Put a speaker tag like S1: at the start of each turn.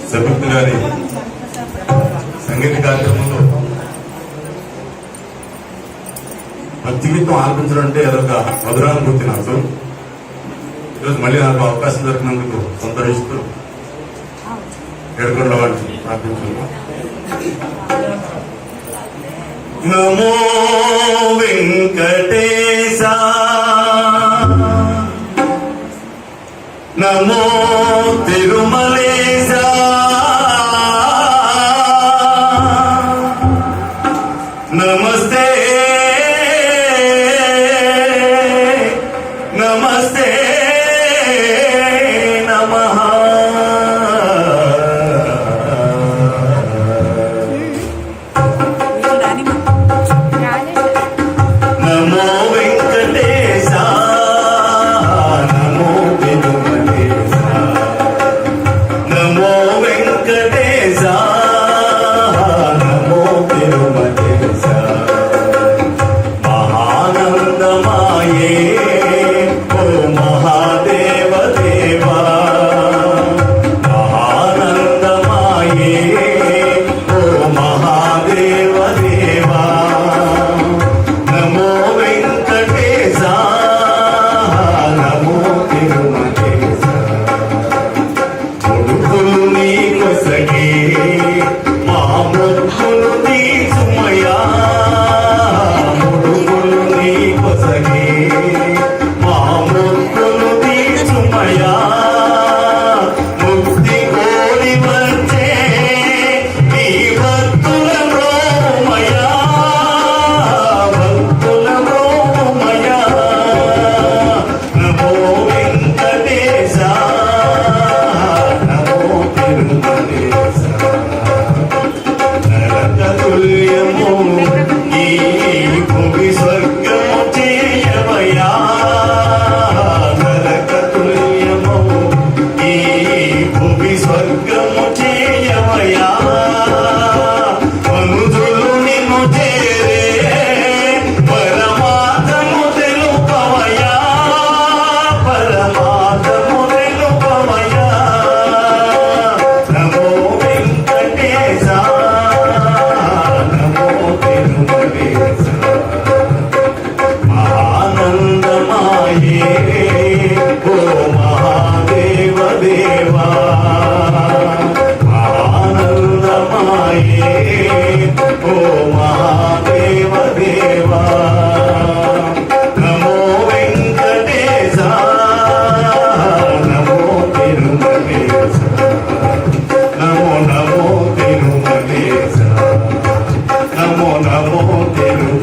S1: సబిత్ గారి సంగీత కార్యక్రమంలో భక్తి గీతం ఆలపించడం అంటే అదొక మధురానుభూతి నాకు. ఈరోజు మళ్ళీ నాకు అవకాశం దొరికినందుకు సంతోషిస్తూ ఏడుకొండ వాడిని ప్రార్థించుకున్నాను. నమో వెంకటేశ నమో తిరుమలేశ నమస్తే నమస్తే నమః. నమో వెంకటేశ నమో తిరుమలేశ నమో వెంకటేశ నమో తిరుమలేశ. మహానందమాయే ఓ మహాదేవ దేవా మహానందమాయే ఓ మహాదేవ దేవా. నమో వెంకటేశ నమో తిరుమలేశ. ముడుపులు నీ కొసగే మా ముడుపులు తీర్చుమయ్యా ముడుపులు నీ కొసగే మా ముడుపులు తీర్చుమయ్యా. ముక్తి కోరి వచ్చే నీ భక్తుల రోమయ్యా భక్తుల రోమయ్యా. నమో వెంకటేశ నమో తిరుమలేశ. నరకతుల్యము ఈ భూమి స్వర్గము చేయవయ్యా నరకతుల్యము ఈ భూమి స్వర్గము చేయవయ్యా. మనుజులు నిన్ను చేరే పరమార్థము తెలుపవయ్యా పరమార్థము తెలుపవయ్యా. నమో వెంకటేశ నమో తిరుమలేశ. మహానందమాయే ఓ మహాదేవ దేవా మహానందమాయే ఓ మహాదేవ దేవా. నమో వెంకటేశ నమో తిరుమలేశ నమో నమో తిరుమలేశ నమో నమో తిరుమలేశ.